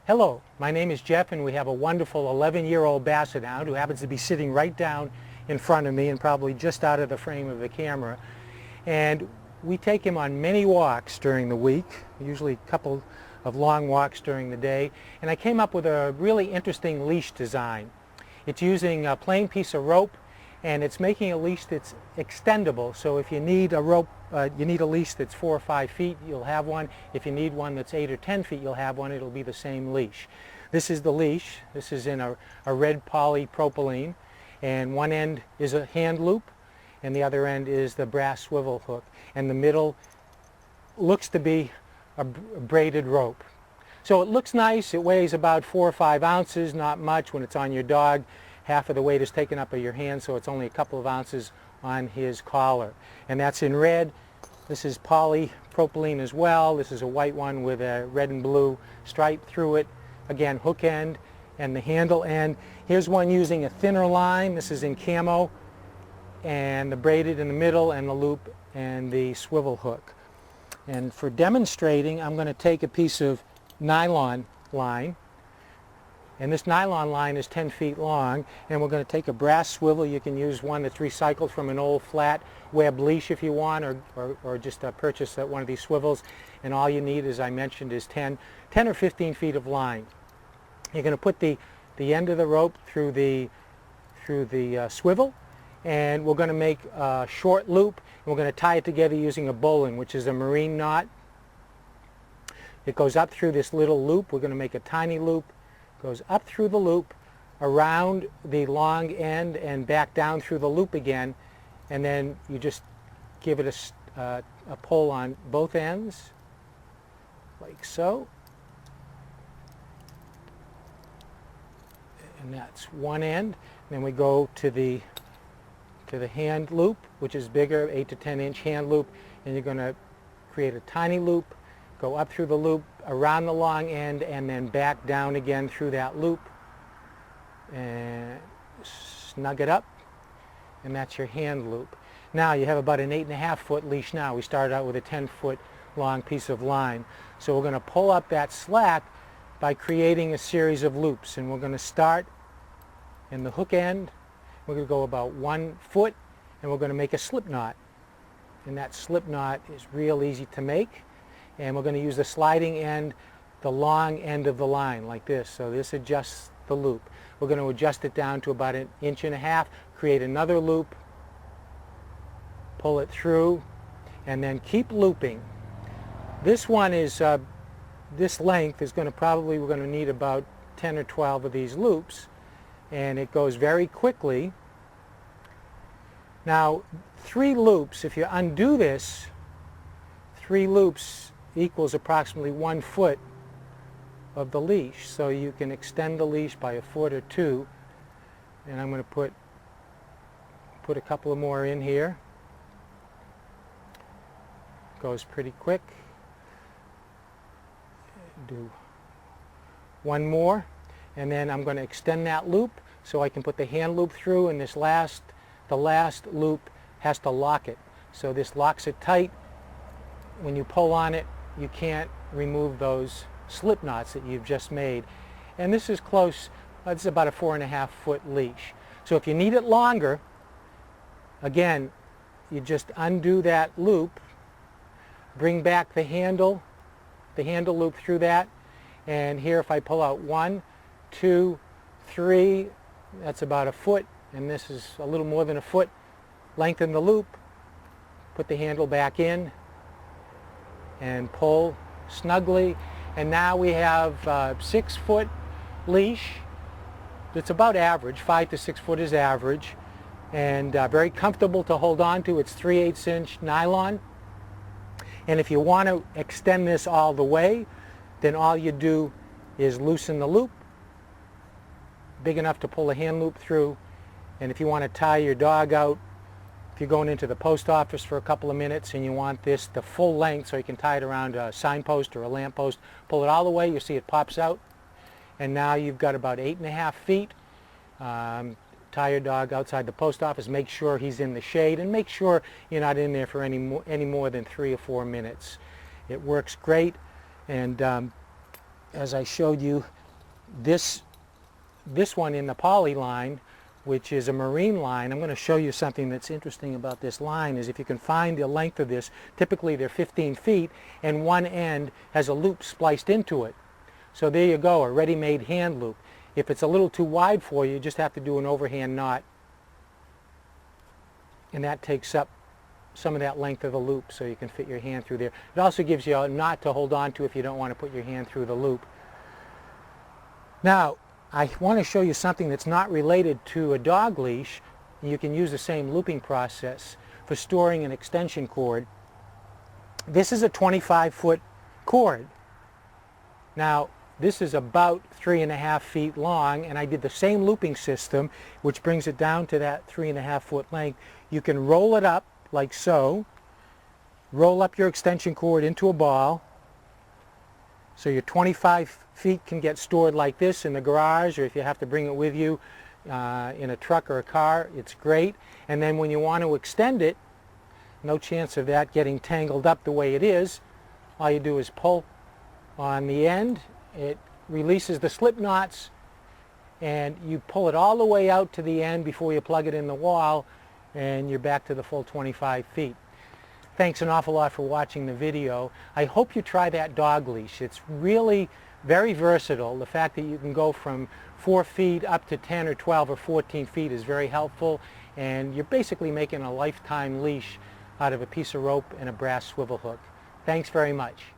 Hello, my name is Jeff and we have a wonderful 11-year-old Basset Hound who happens to be sitting right down in front of me and probably just out of the frame of the camera. And we take him on many walks during the week, usually a couple of long walks during the day. And I came up with a really interesting leash design. It's using a plain piece of rope and it's making a leash that's extendable. So if you need a rope, you need a leash that's 4 or 5 feet, you'll have one. If you need one that's 8 or 10 feet, you'll have one. It'll be the same leash. This is the leash. This is in a red polypropylene, and one end is a hand loop and the other end is the brass swivel hook, and the middle looks to be a braided rope. So it looks nice. It weighs about 4 or 5 ounces, not much. When it's on your dog, half of the weight is taken up of your hand, so it's only a couple of ounces on his collar. And that's in red. This is polypropylene as well. This is a white one with a red and blue stripe through it. Again, hook end and the handle end. Here's one using a thinner line. This is in camo, and the braided in the middle and the loop and the swivel hook. And for demonstrating, I'm going to take a piece of nylon line, and this nylon line is 10 feet long, and we're going to take a brass swivel. You can use one that's recycled from an old flat web leash if you want, or just purchase one of these swivels, and all you need, as I mentioned, is 10 or 15 feet of line. You're going to put the end of the rope through the swivel, and we're going to make a short loop, and we're going to tie it together using a bowline, which is a marine knot. It goes up through this little loop. We're going to make a tiny loop, goes up through the loop, around the long end, and back down through the loop again, and then you just give it a pull on both ends, like so. And that's one end. Then we go to the hand loop, which is bigger, 8 to 10 inch hand loop, and you're going to create a tiny loop, go up through the loop, around the long end, and then back down again through that loop, and snug it up, and that's your hand loop. Now you have about an 8.5 foot leash now. We started out with a 10 foot long piece of line. So we're going to pull up that slack by creating a series of loops, and we're going to start in the hook end. We're going to go about 1 foot, and we're going to make a slip knot, and that slip knot is real easy to make. And we're going to use the sliding end, the long end of the line, like this. So this adjusts the loop. We're going to adjust it down to about 1.5 inches, create another loop, pull it through, and then keep looping. This one is, this length is going to we're going to need about 10 or 12 of these loops, and it goes very quickly. Now, 3 loops, if you undo this, 3 loops equals approximately 1 foot of the leash. So you can extend the leash by 1 foot or 2. And I'm going to put a couple of more in here. Goes pretty quick. Do one more, and then I'm going to extend that loop so I can put the hand loop through, and the last loop has to lock it. So this locks it tight. When you pull on it, you can't remove those slip knots that you've just made. And this is close, this is about a 4.5 foot leash. So if you need it longer, again, you just undo that loop, bring back the handle loop through that, and here if I pull out 1, 2, 3, that's about 1 foot, and this is a little more than 1 foot. Lengthen the loop, put the handle back in, and pull snugly, and now we have a 6 foot leash. It's about average. 5 to 6 foot is average, and very comfortable to hold on to. It's 3/8 inch nylon, and if you want to extend this all the way, then all you do is loosen the loop big enough to pull the hand loop through. And if you want to tie your dog out, if you're going into the post office for a couple of minutes and you want this the full length so you can tie it around a signpost or a lamppost, pull it all the way, you see it pops out, and now you've got about 8.5 feet. Tie your dog outside the post office, make sure he's in the shade, and make sure you're not in there for any more than 3 or 4 minutes. It works great, and as I showed you, this one in the poly line, which is a marine line, I'm going to show you something that's interesting about this line, is if you can find the length of this, typically they're 15 feet, and one end has a loop spliced into it. So there you go, a ready-made hand loop. If it's a little too wide for you, you just have to do an overhand knot, and that takes up some of that length of the loop so you can fit your hand through there. It also gives you a knot to hold on to if you don't want to put your hand through the loop. Now, I want to show you something that's not related to a dog leash. You can use the same looping process for storing an extension cord. This is a 25-foot cord. Now, this is about 3.5 feet long, and I did the same looping system, which brings it down to that 3.5 foot length. You can roll it up like so. Roll up your extension cord into a ball. So your 25 feet can get stored like this in the garage, or if you have to bring it with you in a truck or a car, it's great. And then when you want to extend it, no chance of that getting tangled up the way it is. All you do is pull on the end. It releases the slip knots, and you pull it all the way out to the end before you plug it in the wall, and you're back to the full 25 feet. Thanks an awful lot for watching the video. I hope you try that dog leash. It's really very versatile. The fact that you can go from 4 feet up to 10 or 12 or 14 feet is very helpful, and you're basically making a lifetime leash out of a piece of rope and a brass swivel hook. Thanks very much.